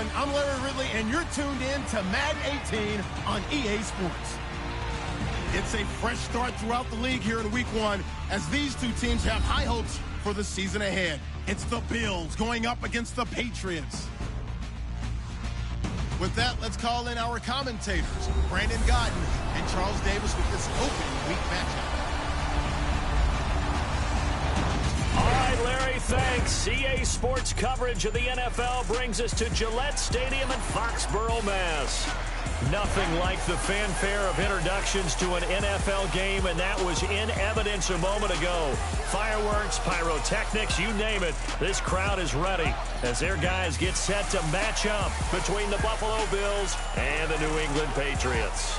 everyone. I'm Larry Ridley, and you're tuned in to Madden 18 on EA Sports. It's a fresh start throughout the league here in Week 1 as these two teams have high hopes for the season ahead. It's the Bills going up against the Patriots. With that, let's call in our commentators, Brandon Godden and Charles Davis, with this opening week matchup. All right, Larry, thanks. EA Sports coverage of the NFL brings us to Gillette Stadium in Foxborough, Mass. Nothing like the fanfare of introductions to an NFL game, and that was in evidence a moment ago. Fireworks, pyrotechnics, you name it. This crowd is ready as their guys get set to match up between the Buffalo Bills and the New England Patriots.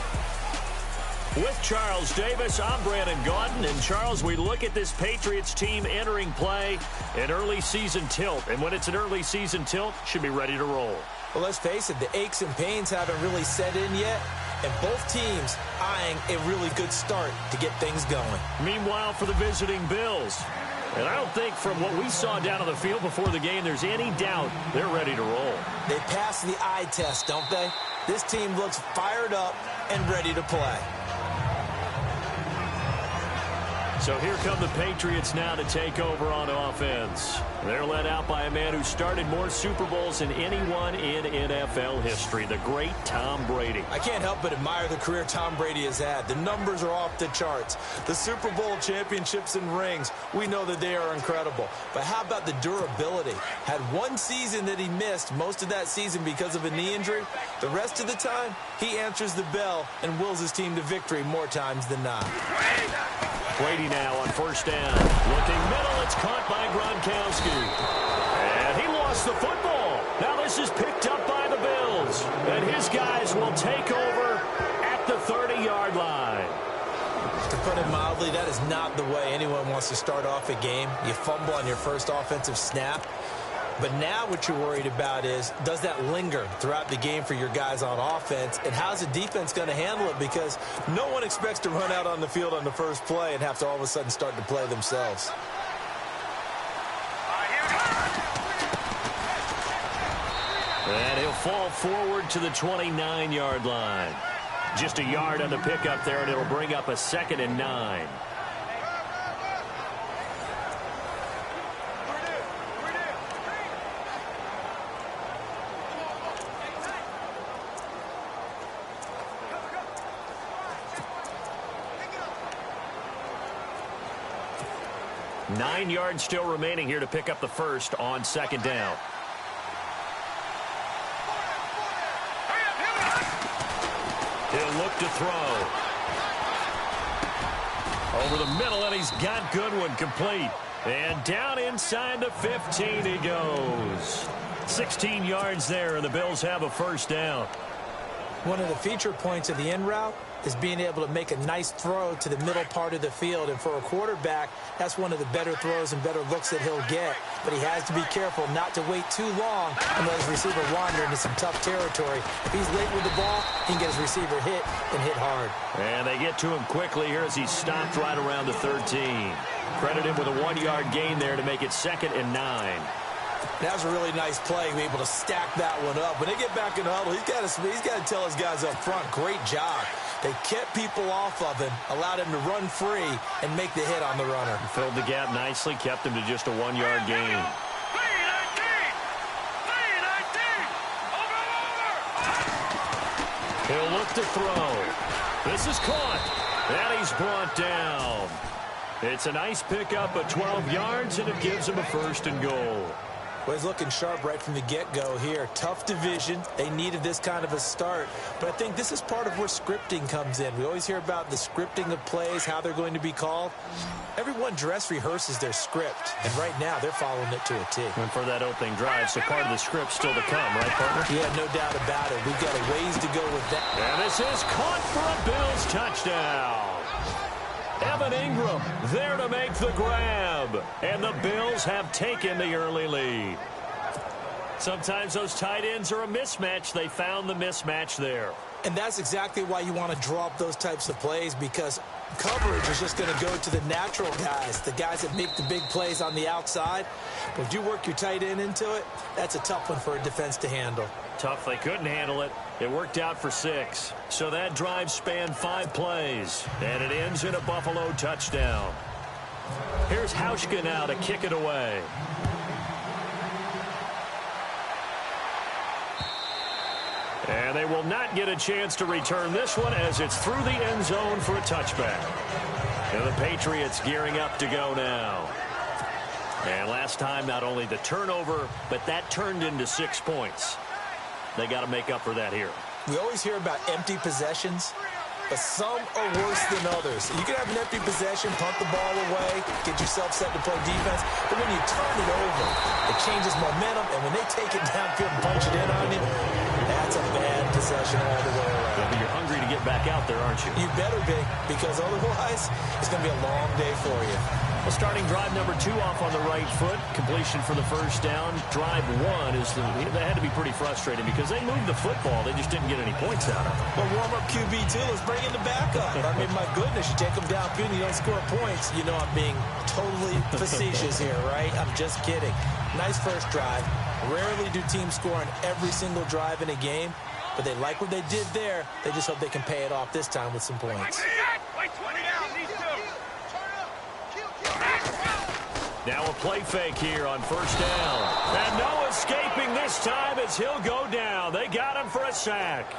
With Charles Davis, I'm Brandon Gaudin. And Charles, we look at this Patriots team entering play, an early season tilt. And when it's an early season tilt, should be ready to roll. Well, let's face it, the aches and pains haven't really set in yet. And both teams eyeing a really good start to get things going. Meanwhile, for the visiting Bills, and I don't think from what we saw down on the field before the game, there's any doubt they're ready to roll. They pass the eye test, don't they? This team looks fired up and ready to play. So here come the Patriots now to take over on offense. They're led out by a man who started more Super Bowls than anyone in NFL history, the great Tom Brady. I can't help but admire the career Tom Brady has had. The numbers are off the charts. The Super Bowl championships and rings, we know that they are incredible. But how about the durability? Had one season that he missed, most of that season because of a knee injury. The rest of the time, he answers the bell and wills his team to victory more times than not. Brady now on first down. Looking middle, it's caught by Gronkowski. And he lost the football. Now this is picked up by the Bills. And his guys will take over at the 30-yard line. To put it mildly, that is not the way anyone wants to start off a game. You fumble on your first offensive snap. But now what you're worried about is, does that linger throughout the game for your guys on offense? And how's the defense going to handle it? Because no one expects to run out on the field on the first play and have to all of a sudden start to play themselves. And he'll fall forward to the 29-yard line. Just a yard on the pickup there, and it'll bring up a 2nd and 9. Nine yards still remaining here to pick up the first on 2nd down. He'll look to throw. Over the middle, and he's got Goodwin complete. And down inside the 15 he goes. 16 yards there, and the Bills have a first down. One of the feature points of the in route is being able to make a nice throw to the middle part of the field. And for a quarterback, that's one of the better throws and better looks that he'll get. But he has to be careful not to wait too long and let his receiver wander into some tough territory. If he's late with the ball, he can get his receiver hit and hit hard. And they get to him quickly here as he stopped right around the 13. Credit him with a 1-yard gain there to make it 2nd and 9. That was a really nice play, to be able to stack that one up. When they get back in the huddle, he's got to tell his guys up front, great job. They kept people off of him, allowed him to run free, and make the hit on the runner. Filled the gap nicely, kept him to just a 1-yard gain. He'll look to throw. This is caught, and he's brought down. It's a nice pickup of 12 yards, and it gives him a 1st and goal. Well, he's looking sharp right from the get-go here. Tough division. They needed this kind of a start. But I think this is part of where scripting comes in. We always hear about the scripting of plays, how they're going to be called. Everyone dress rehearses their script, and right now they're following it to a T. And for that opening drive, so part of the script still to come, right, partner? Yeah, no doubt about it. We've got a ways to go with that. And this is caught for a Bills touchdown. Evan Ingram there to make the grab. And the Bills have taken the early lead. Sometimes those tight ends are a mismatch. They found the mismatch there. And that's exactly why you want to draw up those types of plays, because coverage is just going to go to the natural guys, the guys that make the big plays on the outside. But if you work your tight end into it, that's a tough one for a defense to handle. Tough. They couldn't handle it. It worked out for 6. So that drive spanned 5 plays. And it ends in a Buffalo touchdown. Here's Hauschka now to kick it away. And they will not get a chance to return this one as it's through the end zone for a touchback. And the Patriots gearing up to go now. And last time, not only the turnover, but that turned into 6 points. They got to make up for that here. We always hear about empty possessions, but some are worse than others. You can have an empty possession, punt the ball away, get yourself set to play defense, but when you turn it over, it changes momentum, and when they take it downfield and punch it in on you, that's a bad possession all the way around. Yeah, but you're hungry to get back out there, aren't you? You better be, because otherwise, it's going to be a long day for you. Well, starting drive number 2 off on the right foot. Completion for the first down. Drive 1 is that had to be pretty frustrating because they moved the football. They just didn't get any points out of it. Well, warm-up QB2. Let's bring in the backup. I mean, my goodness, you take them downfield and you don't score points. You know I'm being totally facetious here, right? I'm just kidding. Nice first drive. Rarely do teams score on every single drive in a game, but they like what they did there. They just hope they can pay it off this time with some points. Now a play fake here on first down. And no escaping this time as he'll go down. They got him for a sack.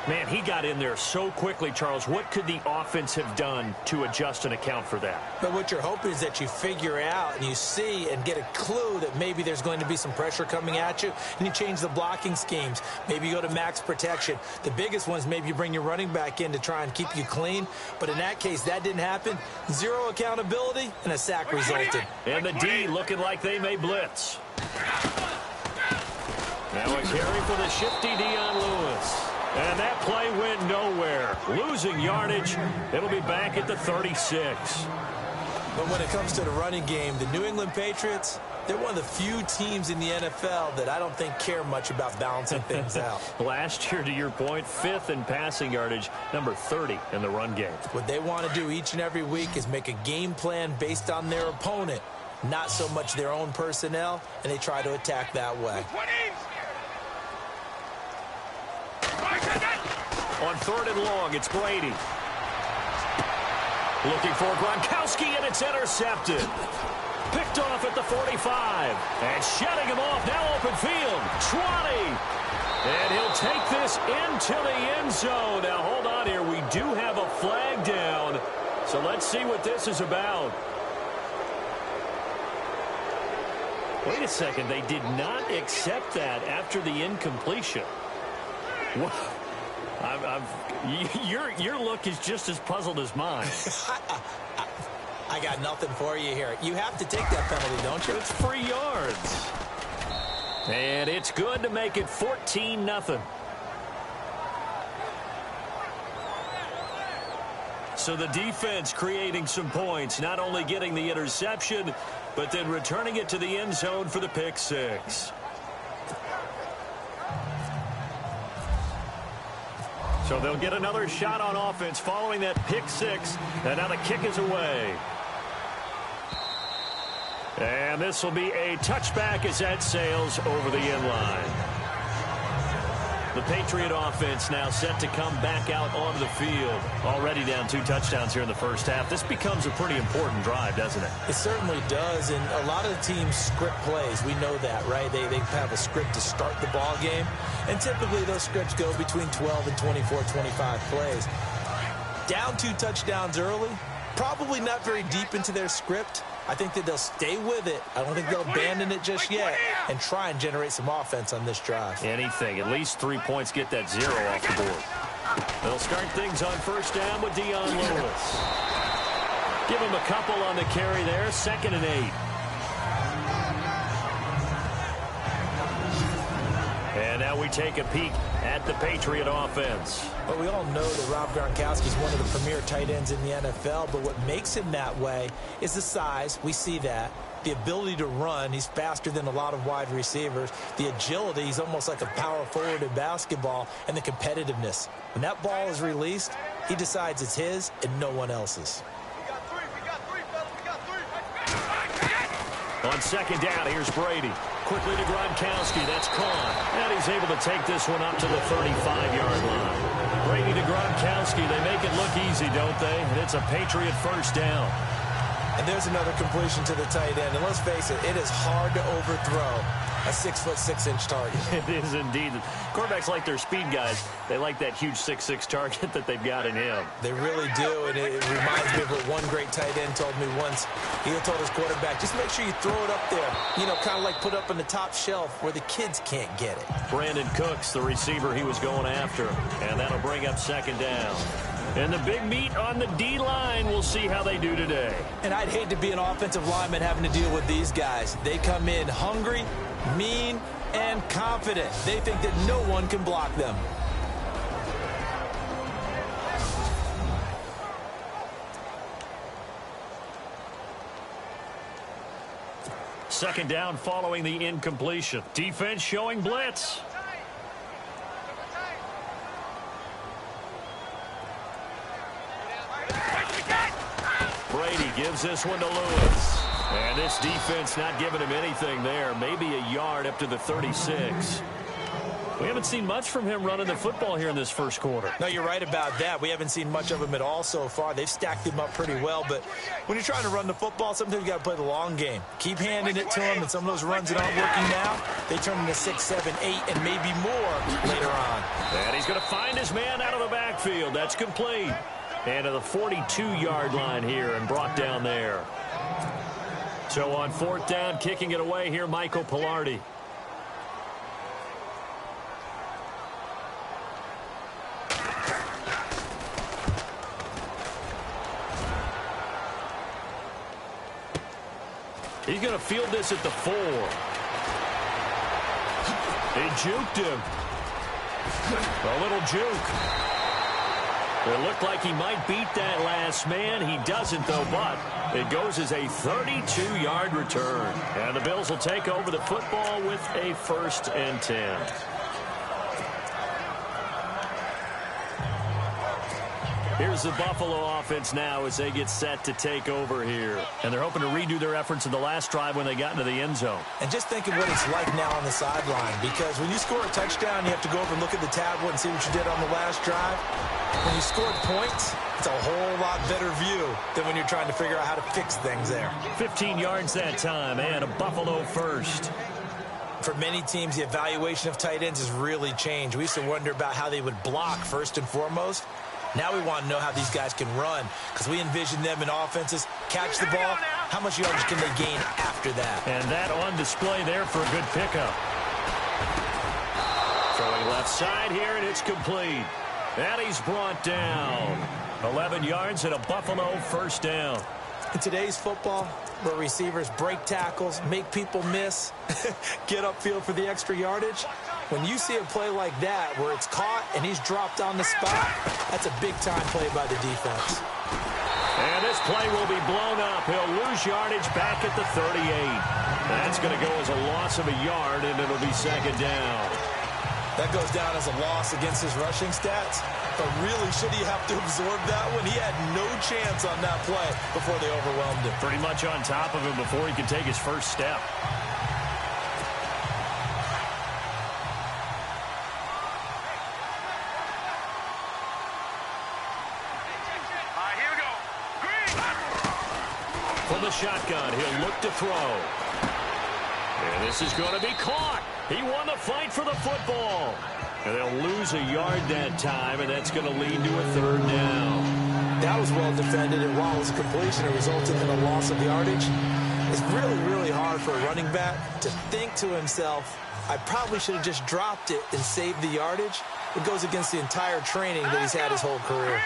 Man, he got in there so quickly, Charles. What could the offense have done to adjust and account for that? But what you're hoping is that you figure out and you see and get a clue that maybe there's going to be some pressure coming at you, and you change the blocking schemes. Maybe you go to max protection. The biggest one is maybe you bring your running back in to try and keep you clean. But in that case, that didn't happen. 0 accountability, and a sack resulted. And the D looking like they may blitz. Now a carry for the shifty Dion Lewis. And that play went nowhere. Losing yardage. It'll be back at the 36. But when it comes to the running game, the New England Patriots, they're one of the few teams in the NFL that I don't think care much about balancing things out. Last year, to your point, 5th in passing yardage, number 30 in the run game. What they want to do each and every week is make a game plan based on their opponent, not so much their own personnel, and they try to attack that way. On 3rd and long, it's Brady. Looking for Gronkowski, and it's intercepted. Picked off at the 45. And shutting him off, now open field. 20. And he'll take this into the end zone. Now, hold on here. We do have a flag down. So let's see what this is about. Wait a second. They did not accept that after the incompletion. What? Your look is just as puzzled as mine. I got nothing for you here. You have to take that penalty, don't you? It's free yards. And it's good to make it 14-0. So the defense creating some points, not only getting the interception, but then returning it to the end zone for the pick 6. So they'll get another shot on offense following that pick 6. And now the kick is away. And this will be a touchback as that sails over the end line. The Patriot offense now set to come back out onto the field. Already down 2 touchdowns here in the first half. This becomes a pretty important drive, doesn't it? It certainly does, and a lot of the teams script plays. We know that, right? They have a script to start the ball game, and typically those scripts go between 12 and 24, 25 plays. Down 2 touchdowns early, probably not very deep into their script. I think that they'll stay with it. I don't think they'll abandon it just yet and try and generate some offense on this drive. Anything. At least 3 points, get that 0 off the board. They'll start things on first down with Dion Lewis. Give him a couple on the carry there. 2nd and 8. And now we take a peek at the Patriot offense. Well, we all know that Rob Gronkowski is one of the premier tight ends in the NFL, but what makes him that way is the size. We see that. The ability to run. He's faster than a lot of wide receivers. The agility. He's almost like a power forward in basketball. And the competitiveness. When that ball is released, He decides it's his and no one else's. On second down, here's Brady. Quickly to Gronkowski. That's caught. And he's able to take this one up to the 35-yard line. Brady to Gronkowski. They make it look easy, don't they? And it's a Patriot first down. And there's another completion to the tight end. And let's face it, it is hard to overthrow a 6'6" target. It is indeed. Quarterbacks like their speed guys. They like that huge 6'6" target that they've got in him. They really do, and it reminds me of what one great tight end told me once. He told his quarterback, just make sure you throw it up there. You know, kind of like put up on the top shelf where the kids can't get it. Brandon Cooks, the receiver he was going after. And that'll bring up second down. And the big meat on the D-line, we'll see how they do today. And I'd hate to be an offensive lineman having to deal with these guys. They come in hungry, mean, and confident. They think that no one can block them. Second down following the incompletion. Defense showing blitz. Brady gives this one to Lewis. And this defense not giving him anything there. Maybe a yard up to the 36. We haven't seen much from him running the football here in this first quarter. No, you're right about that. We haven't seen much of him at all so far. They've stacked him up pretty well, but when you're trying to run the football, sometimes you got to play the long game. Keep handing it to him, and some of those runs that aren't working now, they turn into 6, 7, 8, and maybe more later on. And he's going to find his man out of the backfield. That's complete. And to the 42-yard line here and brought down there. So on fourth down, kicking it away here, Michael Pilardi. He's going to field this at the 4. They juked him. A little juke. It looked like he might beat that last man. He doesn't, though, but it goes as a 32-yard return. And the Bills will take over the football with a 1st and 10. Here's the Buffalo offense now as they get set to take over here. And they're hoping to redo their efforts in the last drive when they got into the end zone. And just think of what it's like now on the sideline, because when you score a touchdown, you have to go over and look at the tablet and see what you did on the last drive. When you scored points, it's a whole lot better view than when you're trying to figure out how to fix things there. 15 yards that time, and a Buffalo first. For many teams, the evaluation of tight ends has really changed. We used to wonder about how they would block first and foremost. Now we want to know how these guys can run, because we envision them in offenses catch the ball. How much yardage can they gain after that? And that on display there for a good pickup. Throwing left side here, and it's complete. And he's brought down. 11 yards and a Buffalo first down. In today's football, where receivers break tackles, make people miss, get upfield for the extra yardage, when you see a play like that where it's caught and he's dropped on the spot, that's a big-time play by the defense. And this play will be blown up. He'll lose yardage back at the 38. That's going to go as a loss of a yard, and it'll be second down. That goes down as a loss against his rushing stats. But really, should he have to absorb that one? He had no chance on that play before they overwhelmed him. Pretty much on top of him before he could take his first step. From the shotgun, he'll look to throw. And this is going to be caught. He won the fight for the football. And they'll lose a yard that time, and that's going to lead to a third down. That was well defended, and while it was a completion, it resulted in a loss of yardage. It's really, really hard for a running back to think to himself, I probably should have just dropped it and saved the yardage. It goes against the entire training that he's had his whole career.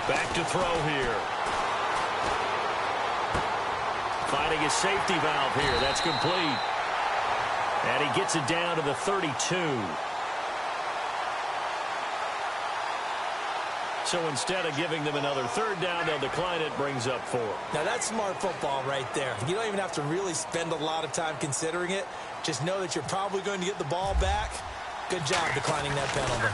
Back to throw here. Finding his safety valve here. That's complete. And he gets it down to the 32. So instead of giving them another third down, they'll decline it, brings up 4. Now that's smart football right there. You don't even have to really spend a lot of time considering it. Just know that you're probably going to get the ball back. Good job declining that penalty.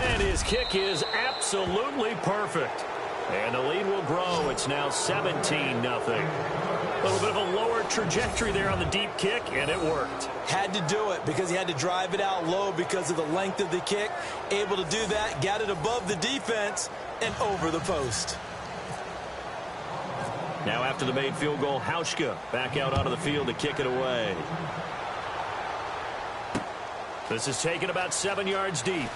And his kick is absolutely perfect. And the lead will grow. It's now 17-0. A little bit of a lower trajectory there on the deep kick, and it worked. Had to do it because he had to drive it out low because of the length of the kick. Able to do that, got it above the defense, and over the post. Now after the made field goal, Hauschka back out onto the field to kick it away. This is taken about 7 yards deep.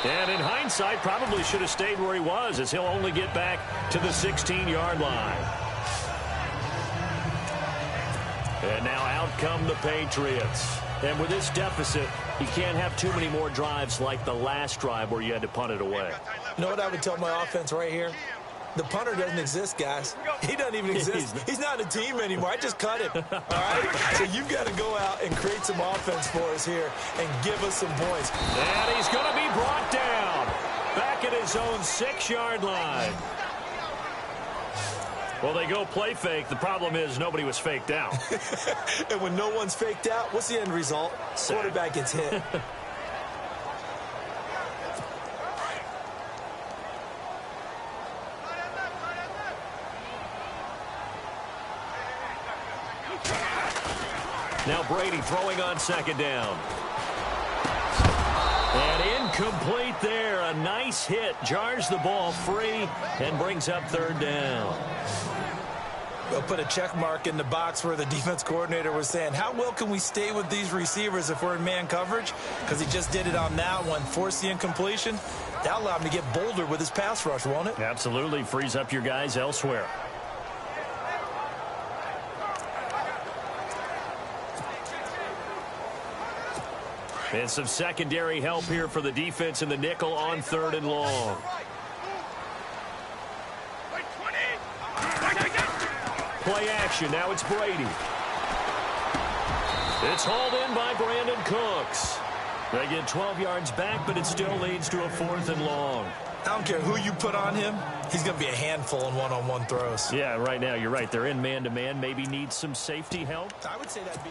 And in hindsight, probably should have stayed where he was, as he'll only get back to the 16-yard line. And now out come the Patriots. And with this deficit, you can't have too many more drives like the last drive where you had to punt it away. You know what I would tell my offense right here? The punter doesn't exist, guys. He doesn't even exist. He's not a team anymore. I just cut him. All right? So you've got to go out and create some offense for us here and give us some points. And he's going to be brought down back at his own 6-yard line. Well, they go play fake. The problem is nobody was faked out. And when no one's faked out, what's the end result? Quarterback gets hit. Now Brady throwing on second down. And incomplete there. A nice hit. Jars the ball free and brings up third down. We'll put a check mark in the box where the defense coordinator was saying, how well can we stay with these receivers if we're in man coverage? Because he just did it on that one. Forced the incompletion. That allowed him to get bolder with his pass rush, won't it? Absolutely. Frees up your guys elsewhere. And some secondary help here for the defense in the nickel on third and long. Play action. Now it's Brady. It's hauled in by Brandon Cooks. They get 12 yards back, but it still leads to a 4th and long. I don't care who you put on him. He's going to be a handful in one-on-one throws. Yeah, right now you're right. They're in man-to-man. Maybe need some safety help. I would say that'd be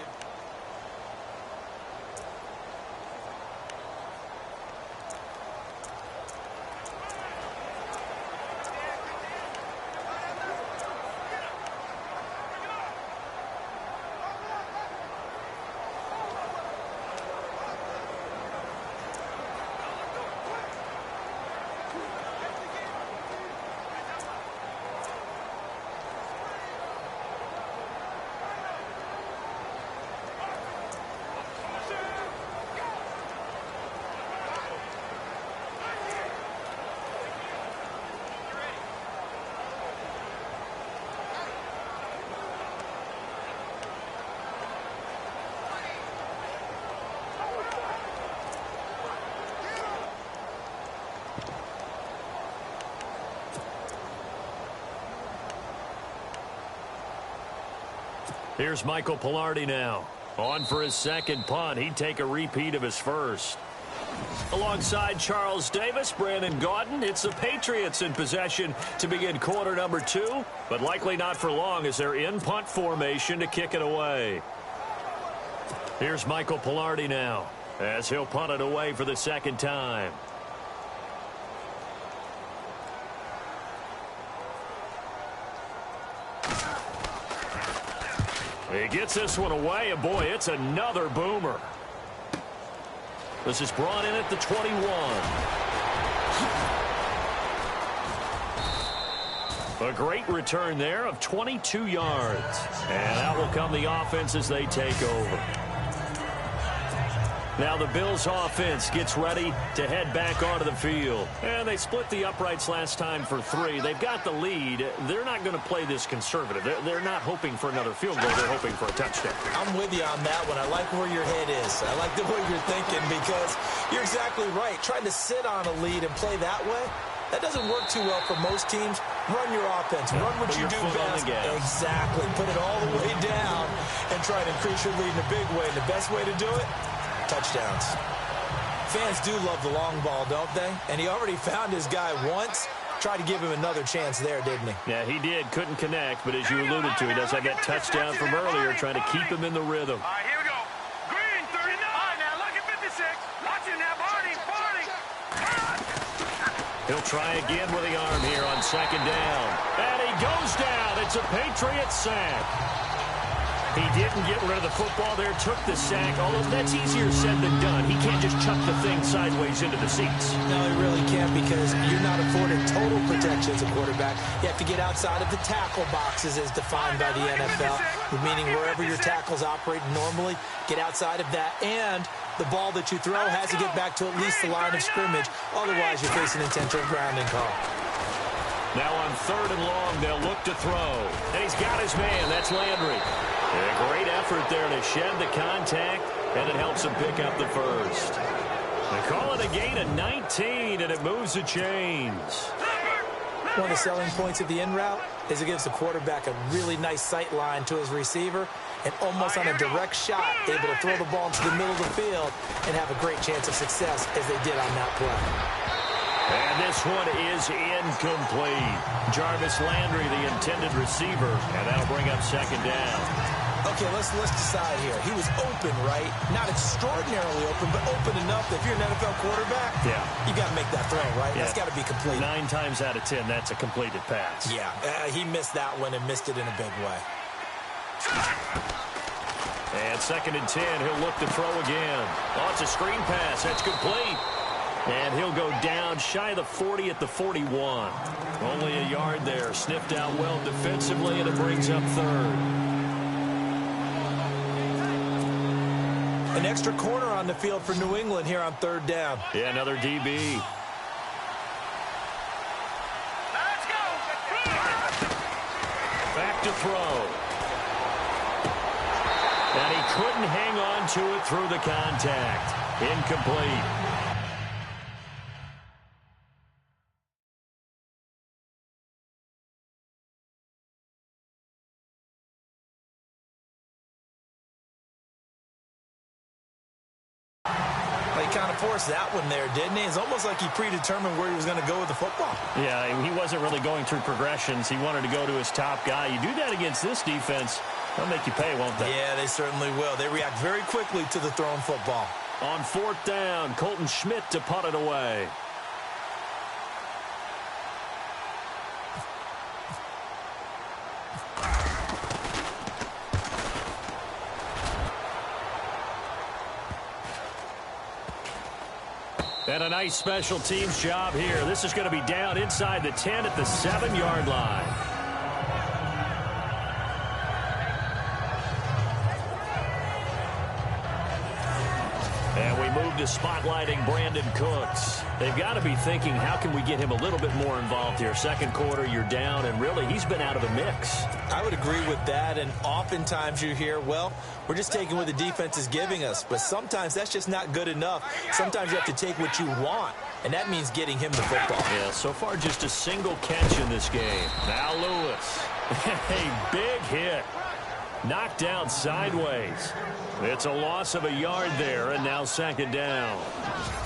Here's Michael Pilardi now. On for his second punt. He'd take a repeat of his first. Alongside Charles Davis, Brandon Gaudin, it's the Patriots in possession to begin quarter number 2, but likely not for long as they're in punt formation to kick it away. Here's Michael Pilardi now as he'll punt it away for the second time. He gets this one away, and boy, it's another boomer. This is brought in at the 21. A great return there of 22 yards. And out will come the offense as they take over. Now the Bills offense gets ready to head back onto the field. And they split the uprights last time for 3. They've got the lead. They're not going to play this conservative. They're not hoping for another field goal. They're hoping for a touchdown. I'm with you on that one. I like where your head is. I like the way you're thinking because you're exactly right. Trying to sit on a lead and play that way, that doesn't work too well for most teams. Run your offense. Run what you do best. Exactly. Put it all the way down and try to increase your lead in a big way. And the best way to do it, touchdowns. Fans do love the long ball, don't they? And he already found his guy once. Tried to give him another chance there, didn't he? Yeah, he did. Couldn't connect, but as you alluded to, he does have that touchdown from earlier, trying to keep him in the rhythm. All right, here we go. Green, 39. All right, now look at 56. Watch it He'll try again with the arm here on second down. And he goes down. It's a Patriots sack. He didn't get rid of the football there, took the sack, although that's easier said than done. He can't just chuck the thing sideways into the seats. No, he really can't because you're not afforded total protection as a quarterback. You have to get outside of the tackle boxes as defined by the NFL, meaning wherever your tackles operate normally, get outside of that. And the ball that you throw has to get back to at least the line of scrimmage. Otherwise, you're facing intentional grounding call. Now on 3rd and long, they'll look to throw. And he's got his man. That's Landry. A great effort there to shed the contact, and it helps him pick up the first. They call it a gain of 19, and it moves the chains. One of the selling points of the in route is it gives the quarterback a really nice sight line to his receiver, and almost on a direct shot, able to throw the ball into the middle of the field and have a great chance of success as they did on that play. And this one is incomplete. Jarvis Landry, the intended receiver, and that'll bring up second down. Okay, let's decide here. He was open, right? Not extraordinarily open, but open enough that if you're an NFL quarterback, you got to make that throw, right? Yeah. That's got to be complete. 9 times out of 10, that's a completed pass. Yeah, he missed that one and missed it in a big way. And 2nd and 10, he'll look to throw again. Oh, it's a screen pass. That's complete. And he'll go down shy of the 40 at the 41. Only a yard there. Sniffed out well defensively, and it brings up 3rd. An extra corner on the field for New England here on 3rd down. Yeah, another DB. Let's go. Back to throw. And he couldn't hang on to it through the contact. Incomplete. Kind of forced that one there, didn't he? It's almost like he predetermined where he was going to go with the football. Yeah, he wasn't really going through progressions. He wanted to go to his top guy. You do that against this defense, they'll make you pay, won't they? Yeah, they certainly will. They react very quickly to the thrown football. On 4th down, Colton Schmidt to punt it away. And a nice special teams job here. This is going to be down inside the 10 at the 7-yard line. And we move to spotlighting Brandon Cooks. They've got to be thinking, how can we get him a little bit more involved here? 2nd quarter, you're down, and really, he's been out of the mix. I would agree with that, and oftentimes you hear, well, we're just taking what the defense is giving us, but sometimes that's just not good enough. Sometimes you have to take what you want, and that means getting him the football. Yeah, so far just a single catch in this game. Now Lewis. A big hit. Knocked down sideways. It's a loss of a yard there, and now 2nd down.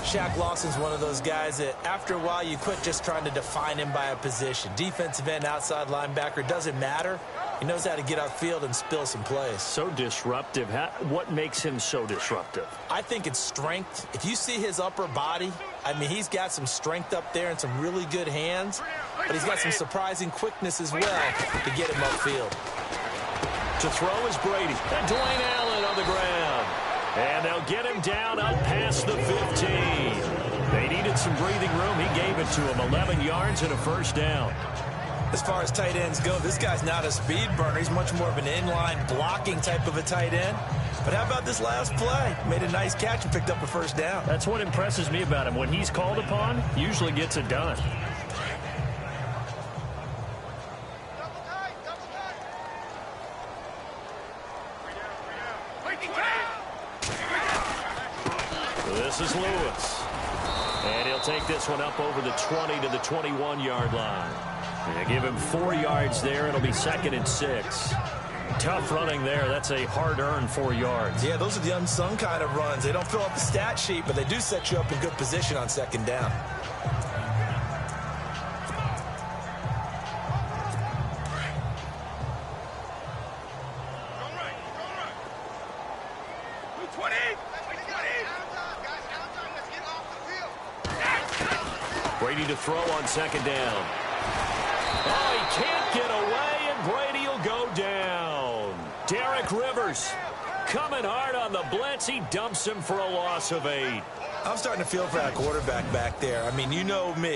Shaq Lawson's one of those guys that after a while you quit just trying to define him by a position. Defensive end, outside linebacker, doesn't matter. He knows how to get upfield and spill some plays. So disruptive. What makes him so disruptive? I think it's strength. If you see his upper body, I mean, he's got some strength up there and some really good hands, but he's got some surprising quickness as well to get him upfield. To throw is Brady. And Dwayne Allen on the ground. And they'll get him down up past the 15. They needed some breathing room. He gave it to him. 11 yards and a 1st down. As far as tight ends go, this guy's not a speed burner. He's much more of an inline blocking type of a tight end. But how about this last play? Made a nice catch and picked up a 1st down. That's what impresses me about him. When he's called upon, usually gets it done. This is Lewis. And he'll take this one up over the 20 to the 21-yard line. They give him 4 yards there. It'll be 2nd and 6. Tough running there. That's a hard-earned 4 yards. Yeah, those are the unsung kind of runs. They don't fill up the stat sheet, but they do set you up in good position on 2nd down. Brady to throw on second down. Oh, he can't get away, and Brady will go down. Derek Rivers coming hard on the blitz. He dumps him for a loss of 8. I'm starting to feel for that quarterback back there. I mean, you know me.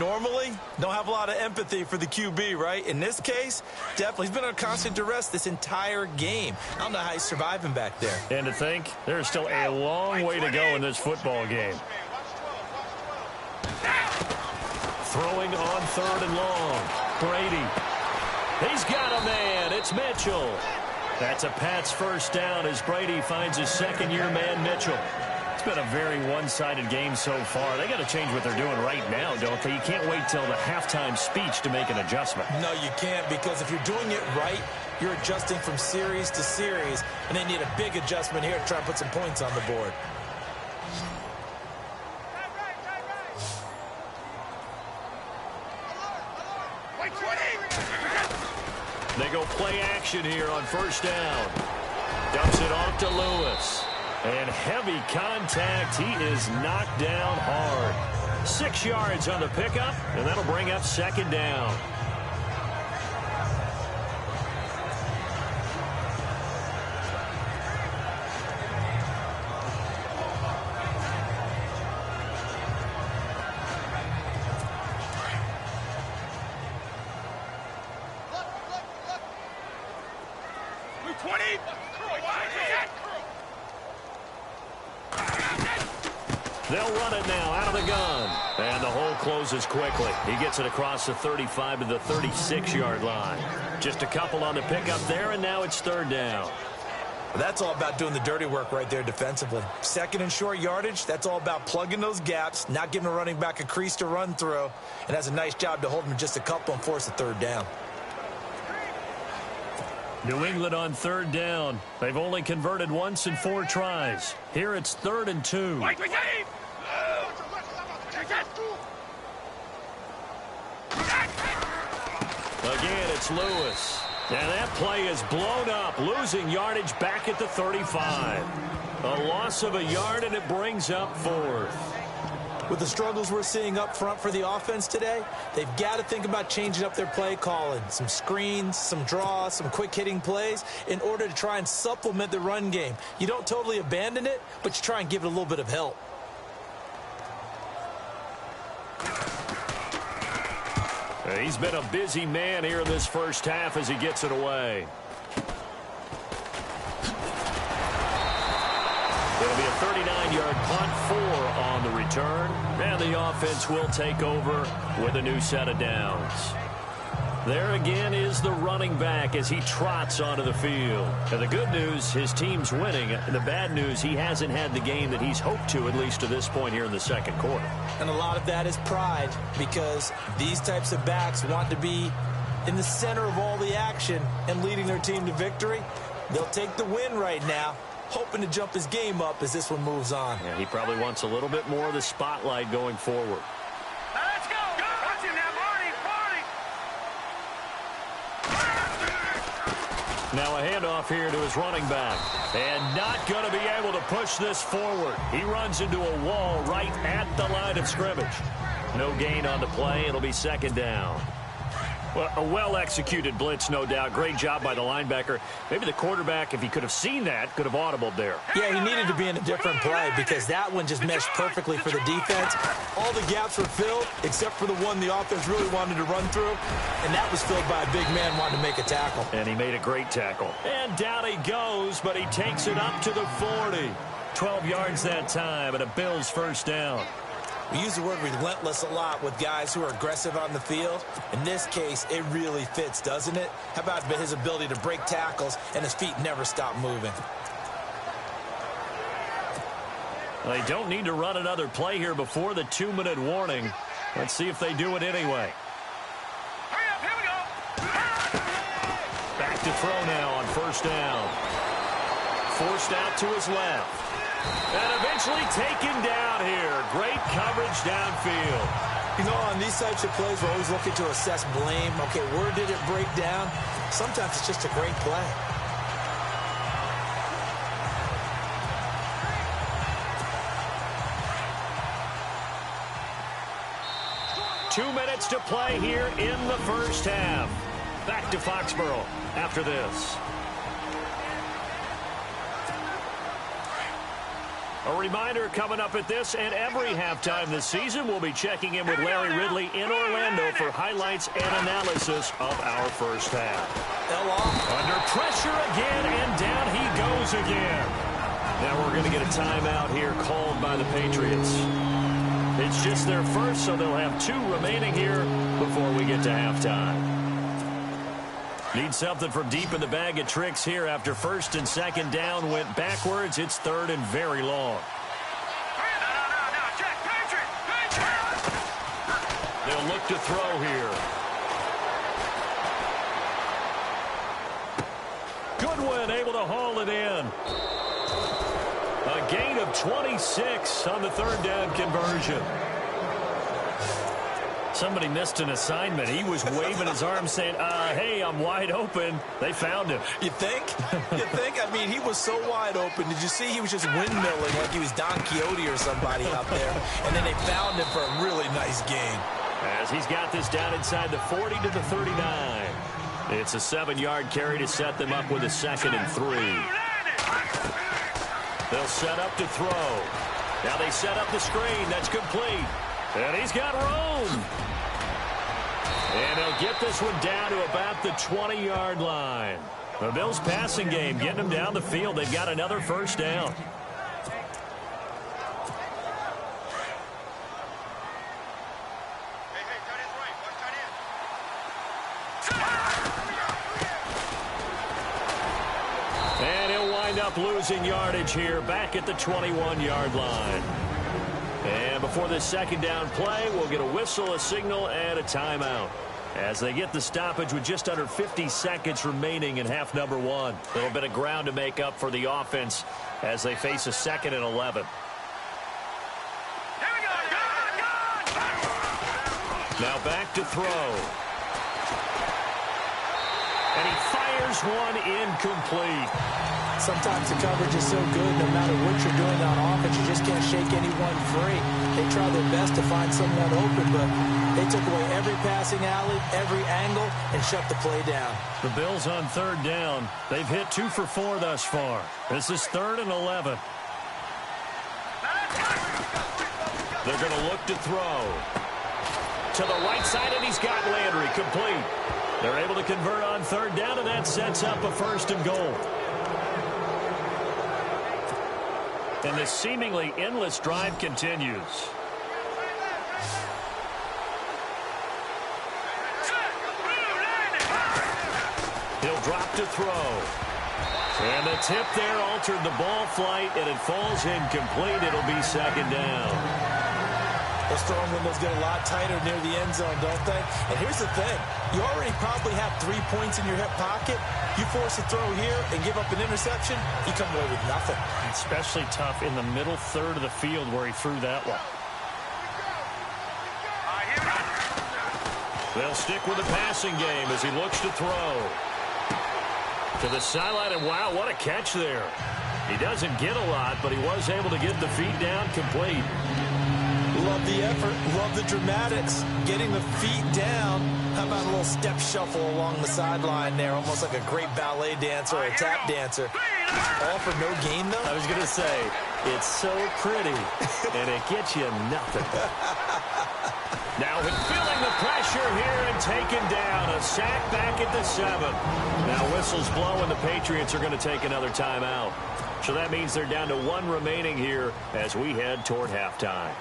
Normally, don't have a lot of empathy for the QB, right? In this case, definitely. He's been on constant duress this entire game. I don't know how he's surviving back there. And to think, there's still a long way to go in this football game. Throwing on 3rd and long. Brady. He's got a man. It's Mitchell. That's a Pats first down as Brady finds his second-year man, Mitchell. It's been a very one-sided game so far. They got to change what they're doing right now, don't they? You can't wait till the halftime speech to make an adjustment. No, you can't, because if you're doing it right, you're adjusting from series to series, and they need a big adjustment here to try and put some points on the board. They go play action here on first down. Dumps it off to Lewis. And heavy contact. He is knocked down hard. 6 yards on the pickup, and that'll bring up second down. They'll run it now out of the gun. And the hole closes quickly. He gets it across the 35 to the 36-yard line. Just a couple on the pickup there, and now it's 3rd down. That's all about doing the dirty work right there defensively. 2nd and short yardage, that's all about plugging those gaps, not giving a running back a crease to run through, and has a nice job to hold him just a couple and force a 3rd down. New England on 3rd down. They've only converted once in 4 tries. Here it's 3rd and 2. Again, it's Lewis. And that play is blown up, losing yardage back at the 35. A loss of a yard, and it brings up 4th. With the struggles we're seeing up front for the offense today, they've got to think about changing up their play calling. Some screens, some draws, some quick-hitting plays in order to try and supplement the run game. You don't totally abandon it, but you try and give it a little bit of help. He's been a busy man here in this first half as he gets it away. It'll be a 39-yard punt, 4 on the return, and the offense will take over with a new set of downs. There again is the running back as he trots onto the field. And the good news, his team's winning. The bad news, he hasn't had the game that he's hoped to, at least to this point here in the second quarter. And a lot of that is pride, because these types of backs want to be in the center of all the action and leading their team to victory. They'll take the win right now, hoping to jump his game up as this one moves on. Yeah, he probably wants a little bit more of the spotlight going forward. Let's go! Watch him now, Marty! Now a handoff here to his running back. And not going to be able to push this forward. He runs into a wall right at the line of scrimmage. No gain on the play. It'll be second down. Well, a well-executed blitz, no doubt. Great job by the linebacker. Maybe the quarterback, if he could have seen that, could have audibled there. Yeah, he needed to be in a different play because that one just meshed perfectly for the defense. All the gaps were filled except for the one the offense really wanted to run through, and that was filled by a big man wanting to make a tackle. And he made a great tackle. And down he goes, but he takes it up to the 40. 12 yards that time, and a Bills first down. We use the word relentless a lot with guys who are aggressive on the field. In this case, it really fits, doesn't it? How about his ability to break tackles and his feet never stop moving? They don't need to run another play here before the 2-minute warning. Let's see if they do it anyway. Hurry up, here we go. Back to throw now on first down. Forced out to his left. And eventually taken down here. Great coverage downfield. You know, on these types of plays, we're always looking to assess blame. Okay, where did it break down? Sometimes it's just a great play. Two minutes to play here in the first half. Back to Foxborough after this. A reminder coming up at this and every halftime this season, we'll be checking in with Larry Ridley in Orlando for highlights and analysis of our first half. Under pressure again, and down he goes again. Now we're going to get a timeout here called by the Patriots. It's just their first, so they'll have 2 remaining here before we get to halftime. Need something from deep in the bag of tricks here after first and second down went backwards. It's third and very long. They'll look to throw here. Goodwin able to haul it in. A gain of 26 on the third down conversion. Somebody missed an assignment. He was waving his arm saying, hey, I'm wide open. They found him. You think? You think? I mean, he was so wide open. Did you see he was just windmilling like he was Don Quixote or somebody out there? And then they found him for a really nice gain. As he's got this down inside the 40 to the 39. It's a 7-yard carry to set them up with a 2nd and 3. They'll set up to throw. Now they set up the screen. That's complete. And he's got room. And he'll get this one down to about the 20-yard line. The Bills passing game getting them down the field. They've got another first down. And he'll wind up losing yardage here back at the 21-yard line. And before this second down play, we'll get a whistle, a signal, and a timeout. As they get the stoppage with just under 50 seconds remaining in half number 1. A little bit of ground to make up for the offense as they face a 2nd and 11. Now back to throw. And he fires one incomplete. Sometimes the coverage is so good, no matter what you're doing on offense, you just can't shake anyone free. They try their best to find someone open, but they took away every passing alley, every angle, and shut the play down. The Bills on third down. They've hit 2 for 4 thus far. This is 3rd and 11. They're going to look to throw. To the right side, and he's got Landry complete. They're able to convert on third down, and that sets up a 1st and goal. And this seemingly endless drive continues. He'll drop to throw. And the tip there altered the ball flight, and it falls incomplete. It'll be 2nd down. Those throwing windows get a lot tighter near the end zone, don't they? And here's the thing. You already probably have 3 points in your hip pocket. You force a throw here and give up an interception, you come away with nothing. Especially tough in the middle third of the field where he threw that one. They'll stick with the passing game as he looks to throw. To the sideline, and wow, what a catch there. He doesn't get a lot, but he was able to get the feet down complete. Love the effort, love the dramatics, getting the feet down. How about a little step shuffle along the sideline there, almost like a great ballet dancer or a tap dancer. All for no gain, though? I was going to say, it's so pretty, and it gets you nothing. Now feeling the pressure here and taken down. A sack back at the 7. Now whistles blow, and the Patriots are going to take another timeout. So that means they're down to 1 remaining here as we head toward halftime.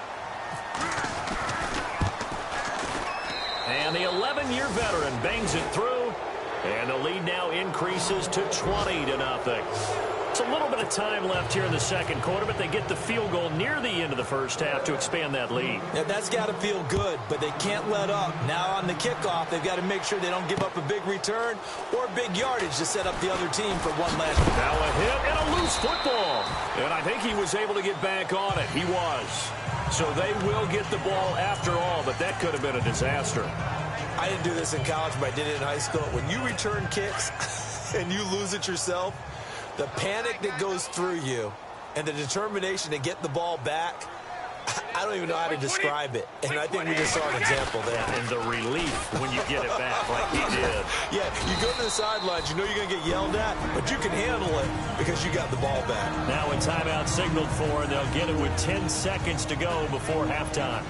And the 11-year veteran bangs it through, and the lead now increases to 20-0. It's a little bit of time left here in the second quarter, but they get the field goal near the end of the first half to expand that lead. Yeah, that's got to feel good, but they can't let up. Now on the kickoff, they've got to make sure they don't give up a big return or big yardage to set up the other team for one last. Now a hit and a loose football. And I think he was able to get back on it. He was. So they will get the ball after all, but that could have been a disaster. I didn't do this in college, but I did it in high school. When you return kicks and you lose it yourself, the panic that goes through you and the determination to get the ball back, I don't even know how to describe it. And I think we just saw an example there. And the relief when you get it back like he did. Yeah, you go to the sidelines, you know you're going to get yelled at, but you can handle it because you got the ball back. Now a timeout signaled for, and they'll get it with 10 seconds to go before halftime.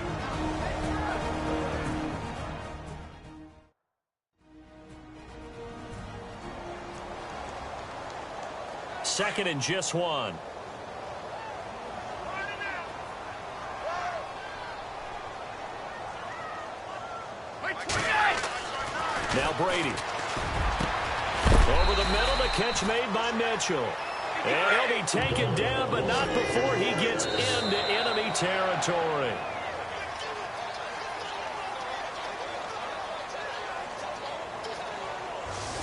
Second and just one. Now Brady. Over the middle, the catch made by Mitchell. And he'll be taken down, but not before he gets into enemy territory.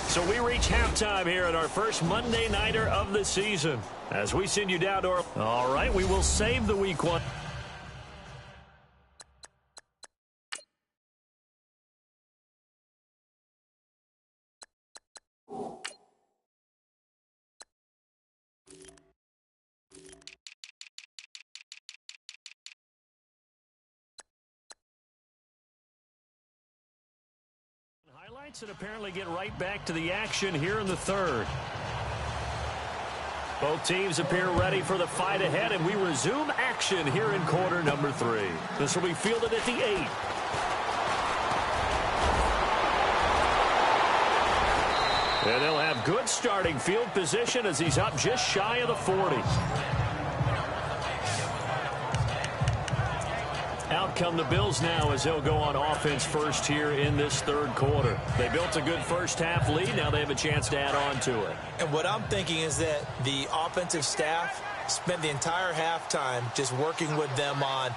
So we reach halftime here at our first Monday Nighter of the season. As we send you down to our... All right, we will save the week one. Highlights and apparently get right back to the action here in the third. Both teams appear ready for the fight ahead, and we resume action here in quarter number 3. This will be fielded at the 8. And they'll have good starting field position as he's up just shy of the 40. Out come the Bills now as they'll go on offense first here in this third quarter. They built a good first half lead. Now they have a chance to add on to it. And what I'm thinking is that the offensive staff spent the entire halftime just working with them on,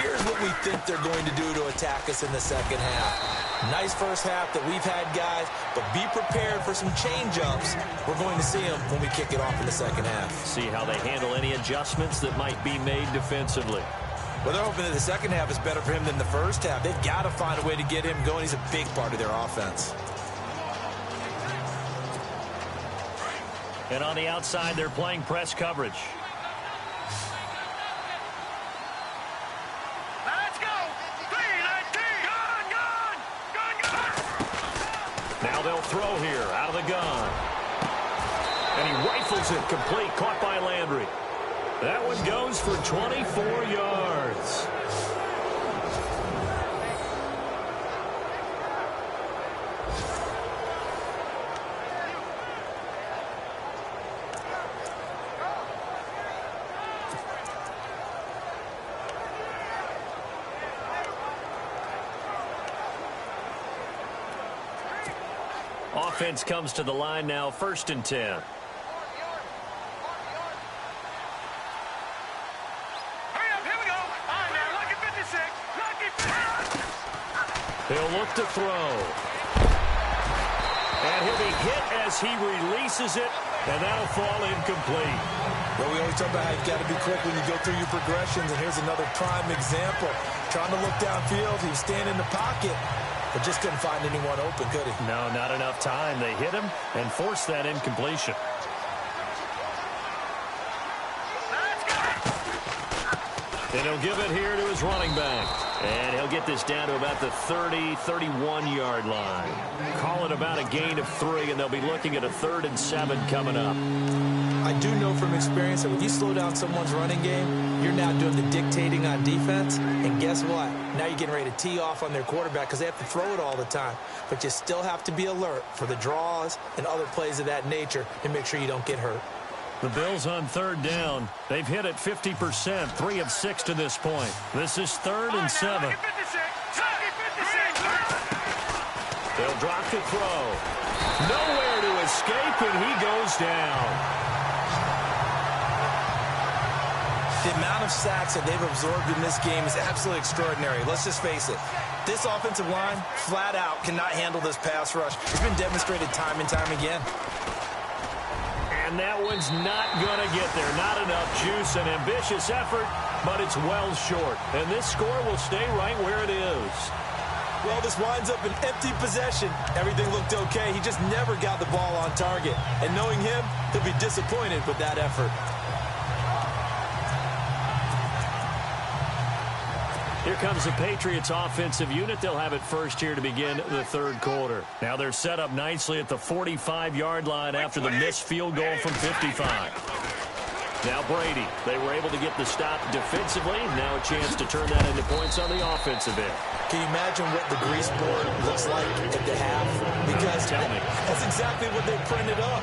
here's what we think they're going to do to attack us in the second half. Nice first half that we've had, guys, but be prepared for some change-ups. We're going to see them when we kick it off in the second half. See how they handle any adjustments that might be made defensively. Well, they're hoping that the second half is better for him than the first half. They've got to find a way to get him going. He's a big part of their offense. And on the outside, they're playing press coverage. Let's go. 3-19. Gun. Now they'll throw here out of the gun. And he rifles it complete, caught by Landry. That one goes for 24 yards. Offense comes to the line now, 1st and 10. He'll look to throw. And he'll be hit as he releases it, and that'll fall incomplete. Well, we always talk about how you've got to be quick when you go through your progressions, and here's another prime example. Trying to look downfield, he was standing in the pocket, but just couldn't find anyone open, could he? No, not enough time. They hit him and forced that incompletion. And he'll give it here to his running back. And he'll get this down to about the 30, 31-yard line. Call it about a gain of 3, and they'll be looking at a 3rd and 7 coming up. I do know from experience that when you slow down someone's running game, you're now doing the dictating on defense. And guess what? Now you're getting ready to tee off on their quarterback because they have to throw it all the time. But you still have to be alert for the draws and other plays of that nature and make sure you don't get hurt. The Bills on 3rd down. They've hit it 50%, 3 of 6 to this point. This is 3rd and 7. They'll drop to throw. Nowhere to escape, and he goes down. The amount of sacks that they've absorbed in this game is absolutely extraordinary. Let's just face it. This offensive line, flat out, cannot handle this pass rush. It's been demonstrated time and time again. And that one's not going to get there. Not enough juice, an ambitious effort, but it's well short. And this score will stay right where it is. Well, this winds up an empty possession. Everything looked okay. He just never got the ball on target. And knowing him, he'll be disappointed with that effort. Here comes the Patriots offensive unit. They'll have it first here to begin the third quarter. Now they're set up nicely at the 45-yard line after the missed field goal from 55. Now Brady. They were able to get the stop defensively. Now a chance to turn that into points on the offensive end. Can you imagine what the grease board looks like at the half? Because Tell me. that's exactly what they printed up.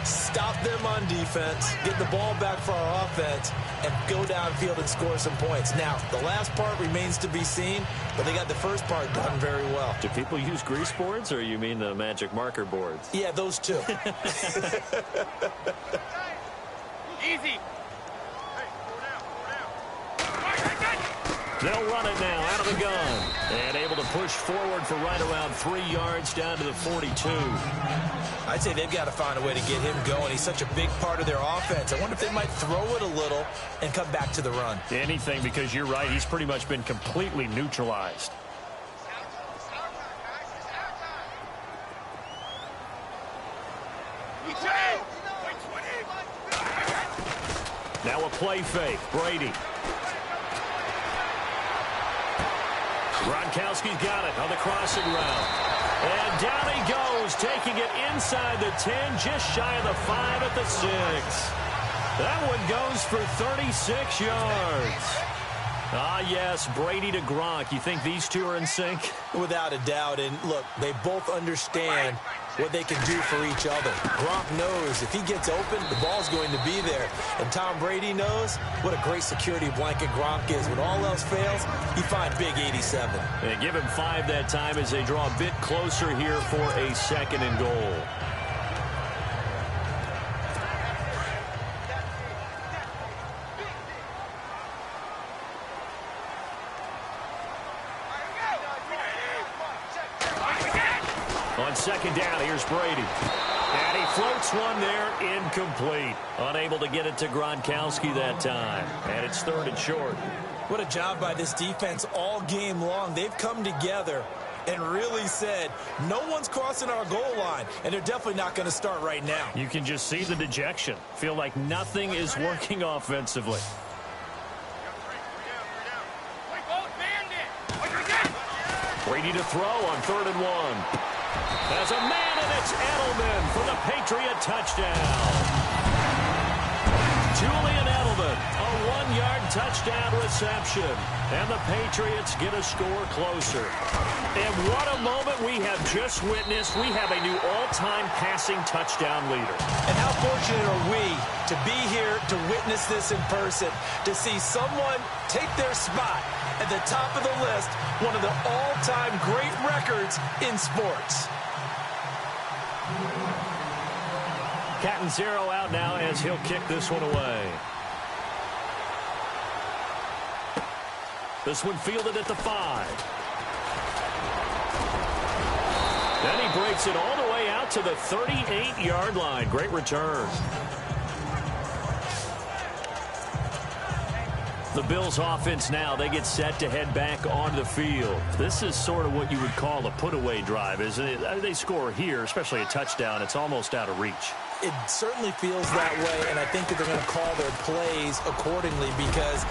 Stop them on defense, get the ball back for our offense, and go downfield and score some points. Now, the last part remains to be seen, but they got the first part done very well. Do people use grease boards, or you mean the magic marker boards? Yeah, those two. Easy. They'll run it now out of the gun. And able to push forward for right around 3 yards down to the 42. I'd say they've got to find a way to get him going. He's such a big part of their offense. I wonder if they might throw it a little and come back to the run. Anything, because you're right. He's pretty much been completely neutralized. Now a play fake. Brady. Gronkowski's got it on the crossing route. And down he goes, taking it inside the 10, just shy of the 5 at the 6. That one goes for 36 yards. Ah, yes, Brady to Gronk. You think these two are in sync? Without a doubt. And look, they both understand what they can do for each other. Gronk knows if he gets open, the ball's going to be there. And Tom Brady knows what a great security blanket Gronk is. When all else fails, you find big 87. And give him 5 that time as they draw a bit closer here for a 2nd and goal. On 2nd down, here's Brady. And he floats one there, incomplete. Unable to get it to Gronkowski that time. And it's 3rd and short. What a job by this defense all game long. They've come together and really said, no one's crossing our goal line, and they're definitely not going to start right now. You can just see the dejection. Feel like nothing is working offensively. Brady to throw on 3rd and 1. There's a man, and it's Edelman for the Patriot touchdown. Julian Edelman, a 1-yard touchdown reception. And the Patriots get a score closer. And what a moment we have just witnessed. We have a new all-time passing touchdown leader. And how fortunate are we to be here to witness this in person, to see someone take their spot at the top of the list, one of the all-time great records in sports. Catanzaro out now as he'll kick this one away. This one fielded at the 5. Then he breaks it all the way out to the 38-yard line. Great return. The Bills offense now, they get set to head back onto the field. This is sort of what you would call a put-away drive, isn't it? They score here, especially a touchdown. It's almost out of reach. It certainly feels that way, and I think that they're going to call their plays accordingly, because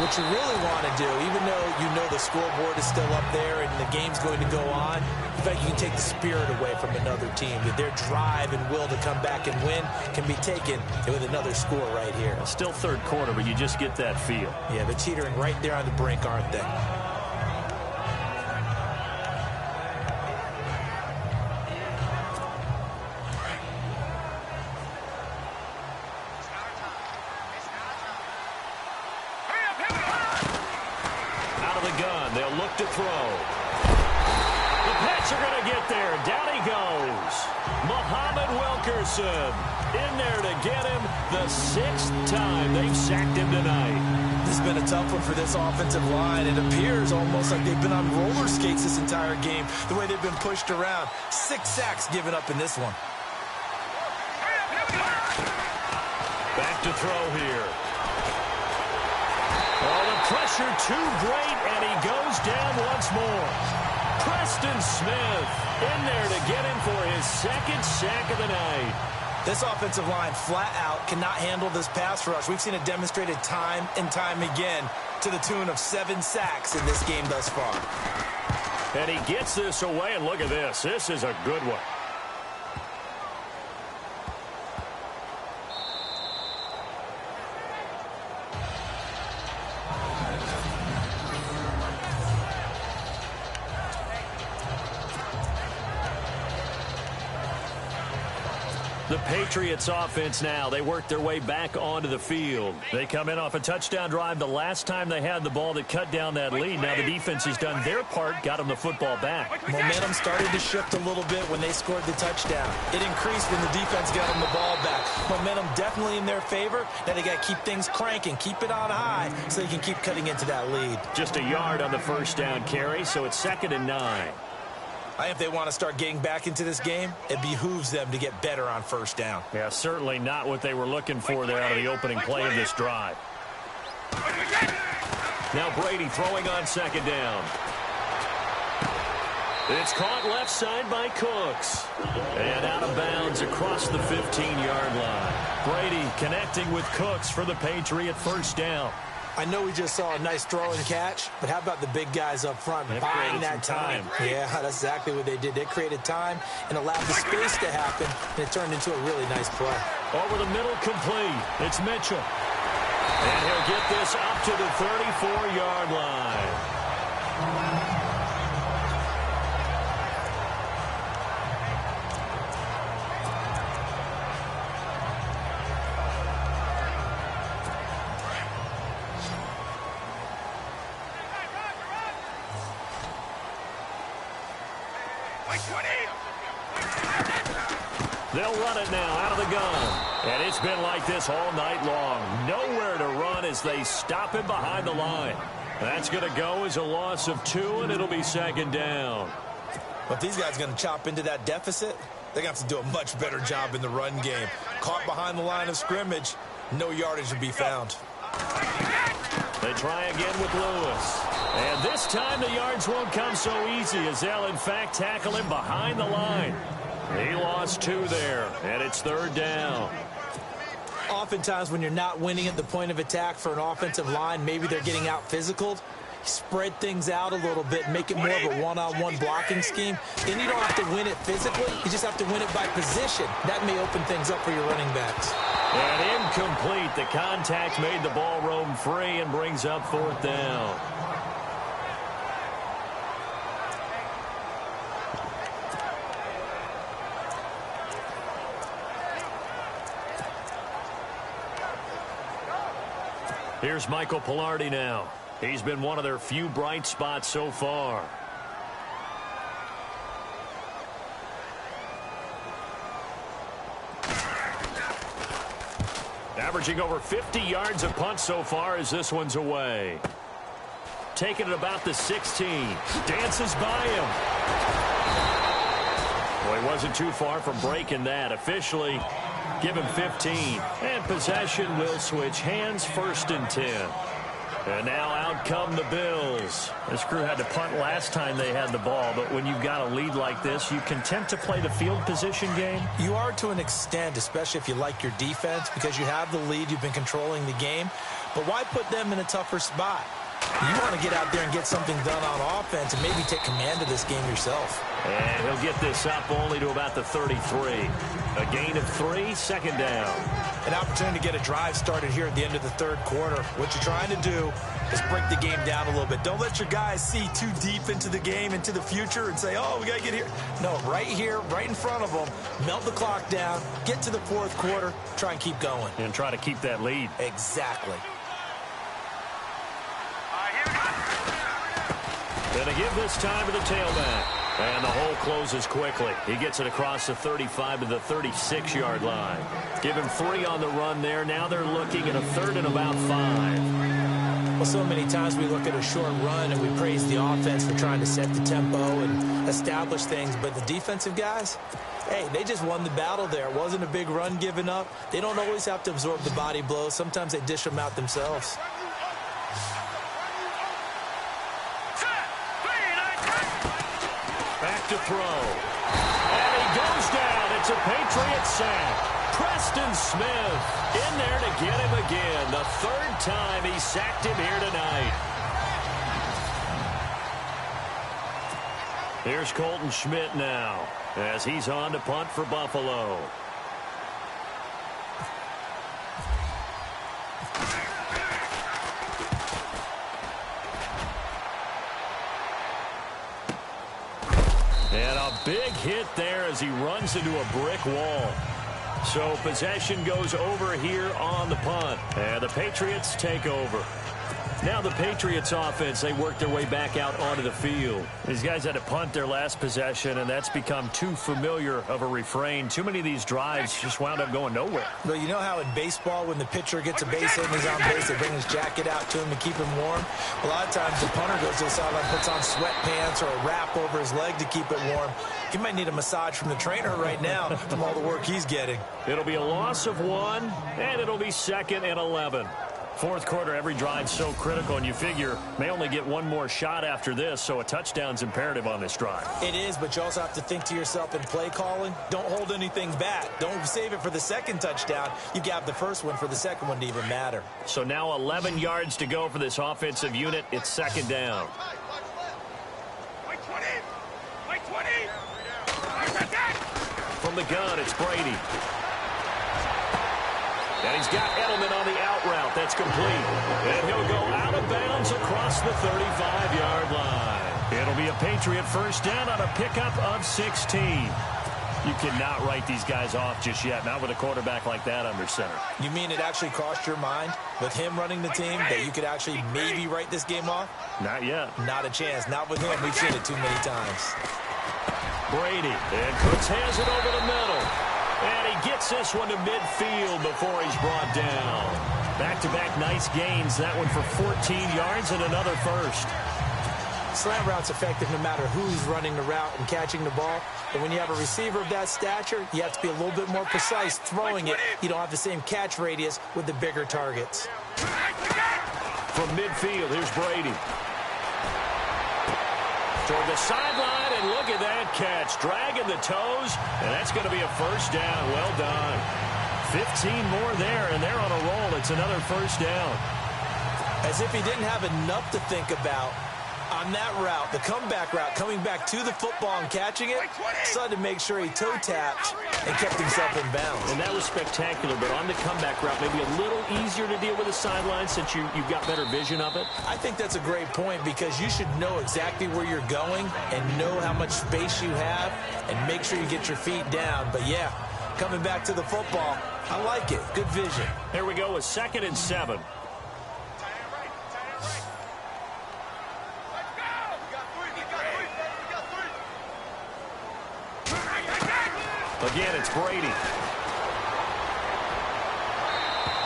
what you really want to do, even though you know the scoreboard is still up there and the game's going to go on, in fact, you can take the spirit away from another team. That their drive and will to come back and win can be taken with another score right here. Still 3rd quarter, but you just get that feel. Yeah, they're teetering right there on the brink, aren't they? To throw. The Pats are going to get there. Down he goes. Muhammad Wilkerson in there to get him the 6th time they've sacked him tonight. This has been a tough one for this offensive line. It appears almost like they've been on roller skates this entire game, the way they've been pushed around. 6 sacks given up in this one. Back to throw here. Oh, the pressure too great, and he goes down once more. Preston Smith in there to get him for his 2nd sack of the night. This offensive line flat out cannot handle this pass rush. We've seen it demonstrated time and time again. to the tune of 7 sacks in this game thus far. And he gets this away, and look at this. This is a good one. The Patriots offense now, they work their way back onto the field. They come in off a touchdown drive the last time they had the ball that cut down that lead. Now the defense has done their part, got them the football back. Momentum started to shift a little bit when they scored the touchdown. It increased when the defense got them the ball back. Momentum definitely in their favor. Now they got to keep things cranking, keep it on high so they can keep cutting into that lead. Just a yard on the first down carry, so it's 2nd and 9. I think if they want to start getting back into this game, it behooves them to get better on first down. Yeah, certainly not what they were looking for there out of the opening play of this drive. Now Brady throwing on 2nd down. It's caught left side by Cooks. And out of bounds across the 15-yard line. Brady connecting with Cooks for the Patriot first down. I know we just saw a nice throw and catch, but how about the big guys up front buying that time? Yeah, that's exactly what they did. They created time and allowed the space to happen, and it turned into a really nice play. Over the middle, complete. It's Mitchell. And he'll get this up to the 34-yard line. They'll run it now out of the gun. And it's been like this all night long. Nowhere to run as they stop him behind the line. That's going to go as a loss of 2, and it'll be 2nd down. But these guys are going to chop into that deficit. They're going to have to do a much better job in the run game. Caught behind the line of scrimmage, no yardage to be found. They try again with Lewis. And this time the yards won't come so easy as they'll, in fact, tackle him behind the line. He lost 2 there, and it's 3rd down. Oftentimes when you're not winning at the point of attack for an offensive line, maybe they're getting out physical. Spread things out a little bit, make it more of a one-on-one blocking scheme. Then you don't have to win it physically. You just have to win it by position. That may open things up for your running backs. And incomplete. The contact made the ball roam free and brings up 4th down. Here's Michael Pilardi now. He's been one of their few bright spots so far. Averaging over 50 yards a punt so far as this one's away. Taking it about the 16. Dances by him. Well, he wasn't too far from breaking that. Officially, give him 15. And possession will switch hands, 1st and 10. And now out come the Bills. This crew had to punt last time they had the ball, but when you've got a lead like this, you content to play the field position game? You are to an extent, especially if you like your defense, because you have the lead, you've been controlling the game. But why put them in a tougher spot? You want to get out there and get something done on offense and maybe take command of this game yourself. And he'll get this up only to about the 33. A gain of 3, 2nd down. An opportunity to get a drive started here at the end of the 3rd quarter. What you're trying to do is break the game down a little bit. Don't let your guys see too deep into the game, into the future, and say, oh, we got to get here. No, right here, right in front of them, melt the clock down, get to the 4th quarter, try and keep going. And try to keep that lead. Exactly. Gonna give this time to the tailback. And the hole closes quickly. He gets it across the 35 to the 36-yard line. Give him 3 on the run there. Now they're looking at a 3rd and about 5. Well, so many times we look at a short run and we praise the offense for trying to set the tempo and establish things. But the defensive guys, hey, they just won the battle there. It wasn't a big run given up. They don't always have to absorb the body blows. Sometimes they dish them out themselves. Back to throw. And he goes down. It's a Patriot sack. Preston Smith in there to get him again. The third time he sacked him here tonight. Here's Colton Schmidt now as he's on to punt for Buffalo. And a big hit there as he runs into a brick wall. So possession goes over here on the punt. And the Patriots take over. Now the Patriots offense, they work their way back out onto the field. These guys had to punt their last possession, and that's become too familiar of a refrain. Too many of these drives just wound up going nowhere. Well, you know how in baseball when the pitcher gets a base hit and he's on base, they bring his jacket out to him to keep him warm? A lot of times the punter goes to the sideline, puts on sweatpants or a wrap over his leg to keep it warm. He might need a massage from the trainer right now from all the work he's getting. It'll be a loss of 1, and it'll be 2nd and 11. Fourth quarter, every drive's so critical, and you figure may only get one more shot after this, so a touchdown's imperative on this drive. It is, but you also have to think to yourself in play calling, don't hold anything back. Don't save it for the second touchdown. You got the first one for the second one to even matter. So now 11 yards to go for this offensive unit. It's 2nd down. From the gun, it's Brady. And he's got Edelman on the out route. That's complete. And he'll go out of bounds across the 35-yard line. It'll be a Patriot first down on a pickup of 16. You cannot write these guys off just yet, not with a quarterback like that under center. You mean it actually crossed your mind with him running the team that you could actually maybe write this game off? Not yet. Not a chance. Not with him. We've seen it too many times. Brady. And Cooks has it over the middle. And he gets this one to midfield before he's brought down. Back-to-back nice gains. That one for 14 yards and another first. Slant route's effective no matter who's running the route and catching the ball. But when you have a receiver of that stature, you have to be a little bit more precise throwing it. You don't have the same catch radius with the bigger targets. From midfield, here's Brady. Toward the sideline, and look at that catch. Dragging the toes, and that's going to be a first down. Well done. 15 more there, and they're on a roll. It's another first down. As if he didn't have enough to think about on that route, the comeback route, coming back to the football and catching it, decided to make sure he toe-tapped and kept himself in bounds. And that was spectacular, but on the comeback route, maybe a little easier to deal with the sideline since you've got better vision of it. I think that's a great point because you should know exactly where you're going and know how much space you have and make sure you get your feet down. But, yeah, coming back to the football, I like it. Good vision. Here we go with 2nd and 7. Again, it's Brady.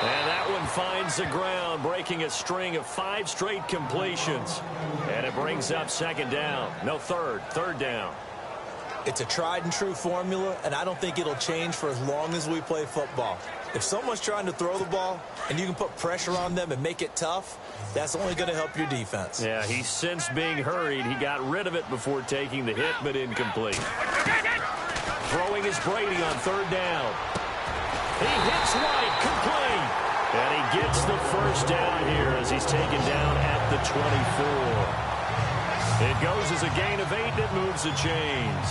And that one finds the ground, breaking a string of 5 straight completions. And it brings up 2nd down. No, third down. It's a tried and true formula, and I don't think it'll change for as long as we play football. If someone's trying to throw the ball and you can put pressure on them and make it tough, that's only going to help your defense. Yeah, he's since being hurried. He got rid of it before taking the hit, but incomplete. Throwing is Brady on 3rd down. He hits White, complete. And he gets the first down here as he's taken down at the 24. It goes as a gain of 8, and it moves the chains.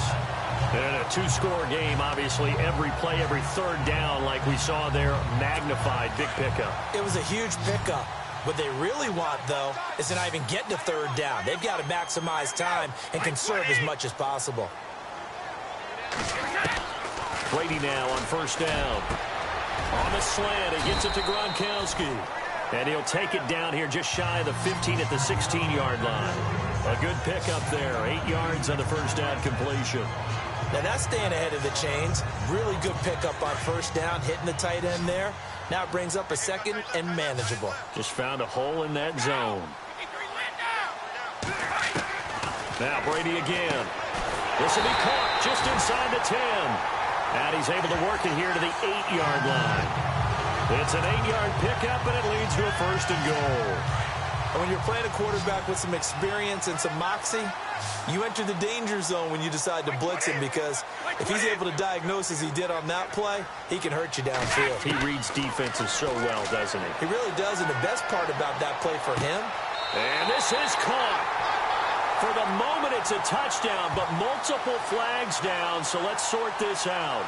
And in a 2-score game, obviously, every play, every 3rd down, like we saw there, magnified, big pickup. It was a huge pickup. What they really want, though, is to not even get to 3rd down. They've got to maximize time and conserve as much as possible. Brady now on 1st down. On the slant, he gets it to Gronkowski. And he'll take it down here just shy of the 15 at the 16-yard line. A good pickup there. 8 yards on the 1st down completion. Now that's staying ahead of the chains. Really good pickup on 1st down, hitting the tight end there. Now it brings up a 2nd and manageable. Just found a hole in that zone. Now Brady again. This will be caught just inside the 10. And he's able to work it here to the 8-yard line. It's an 8-yard pickup, and it leads to a 1st and goal. And when you're playing a quarterback with some experience and some moxie, you enter the danger zone when you decide to blitz him, because if he's able to diagnose as he did on that play, he can hurt you downfield. He reads defenses so well, doesn't he? He really does, and the best part about that play for him. And this is caught. For the moment, it's a touchdown, but multiple flags down, so let's sort this out.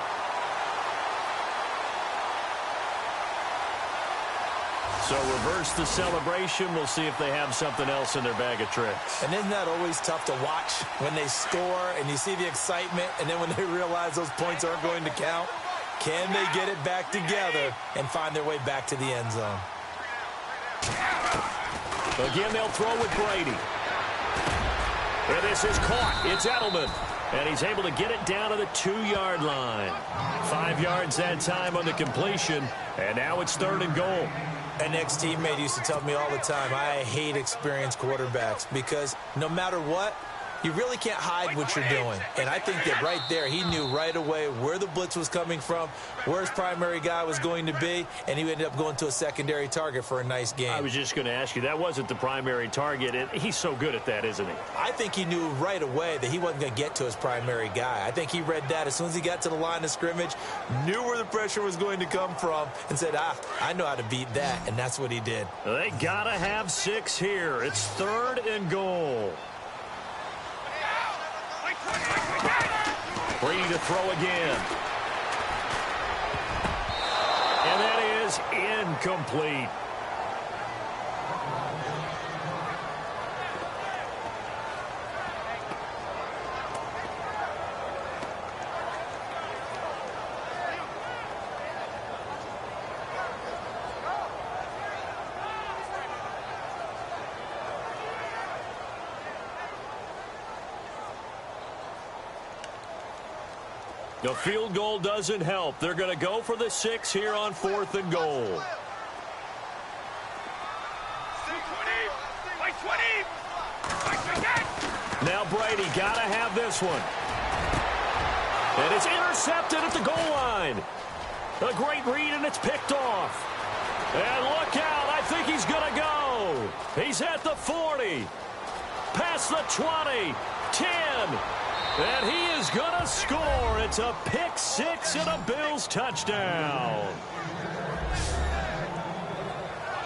So reverse the celebration. We'll see if they have something else in their bag of tricks. And isn't that always tough to watch when they score and you see the excitement, and then when they realize those points aren't going to count? Can they get it back together and find their way back to the end zone? Again, they'll throw with Brady. And this is caught. It's Edelman. And he's able to get it down to the 2-yard line. 5 yards that time on the completion. And now it's 3rd and goal. An ex-teammate used to tell me all the time, I hate experienced quarterbacks, because no matter what, you really can't hide what you're doing. And I think that right there, he knew right away where the blitz was coming from, where his primary guy was going to be, and he ended up going to a secondary target for a nice game. I was just going to ask you, that wasn't the primary target, and he's so good at that, isn't he? I think he knew right away that he wasn't going to get to his primary guy. I think he read that as soon as he got to the line of scrimmage, knew where the pressure was going to come from, and said, I know how to beat that, and that's what he did. They got to have 6 here. It's 3rd and goal. Brady to throw again. And that is incomplete. The field goal doesn't help. They're going to go for the 6 here on 4th and goal. Now Brady got to have this one. And it's intercepted at the goal line. A great read, and it's picked off. And look out. I think he's going to go. He's at the 40. Past the 20. 10. And he is going to score. It's a pick 6 and a Bills touchdown.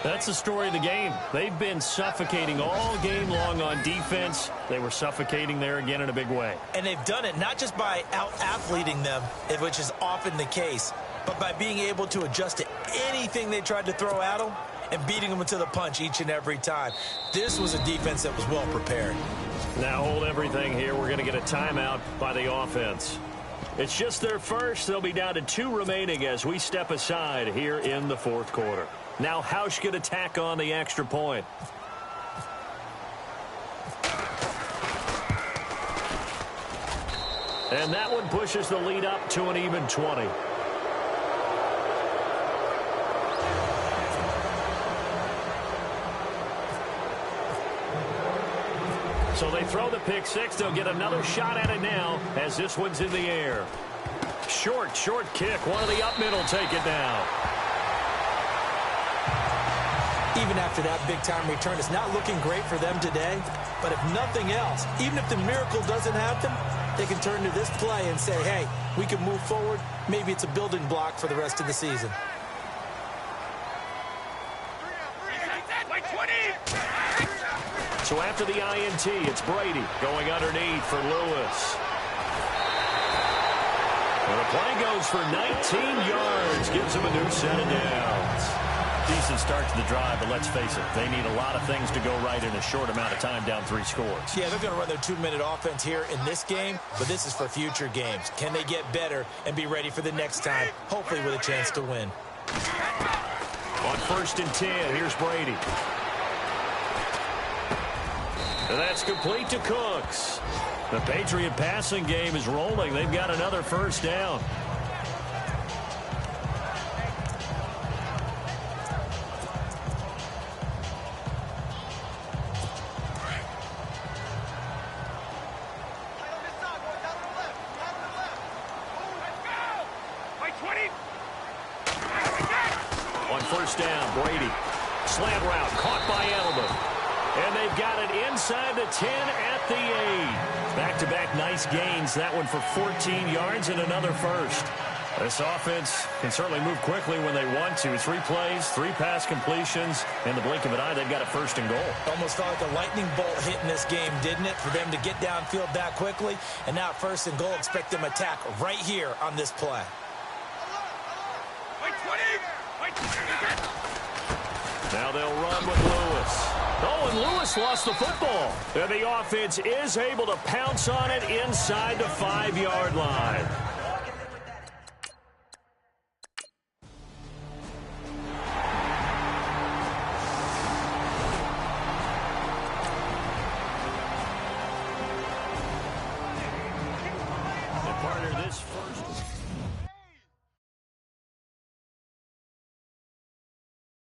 That's the story of the game. They've been suffocating all game long on defense. They were suffocating there again in a big way. And they've done it not just by out-athleting them, which is often the case, but by being able to adjust to anything they tried to throw at them and beating them to the punch each and every time. This was a defense that was well prepared. Now hold everything here. We're going to get a timeout by the offense. It's just their first. They'll be down to 2 remaining as we step aside here in the 4th quarter. Now Hausch going to tack on the extra point. And that one pushes the lead up to an even 20. So they throw the pick 6. They'll get another shot at it now as this one's in the air. Short kick. One of the up middle take it down. Even after that big-time return, it's not looking great for them today. But if nothing else, even if the miracle doesn't happen, they can turn to this play and say, hey, we can move forward. Maybe it's a building block for the rest of the season. So after the INT, it's Brady going underneath for Lewis. And the play goes for 19 yards. Gives him a new set of downs. Decent start to the drive, but let's face it, they need a lot of things to go right in a short amount of time, down 3 scores. Yeah, they're going to run their 2-minute offense here in this game, but this is for future games. Can they get better and be ready for the next time, hopefully with a chance to win? On 1st and 10, here's Brady. And that's complete to Cooks. The Patriot passing game is rolling. They've got another 1st down. On 1st down, Brady. Slant route caught by Edelman. And they've got it inside the 10 at the 8. Back-to-back nice gains. That one for 14 yards and another first. This offense can certainly move quickly when they want to. 3 plays, 3 pass completions. In the blink of an eye, they've got a first and goal. Almost felt like a lightning bolt hit in this game, didn't it? For them to get downfield that quickly. And now first and goal, expect them to attack right here on this play. Now they'll run with Lewis. Oh, and Lewis lost the football. And the offense is able to pounce on it inside the 5-yard line.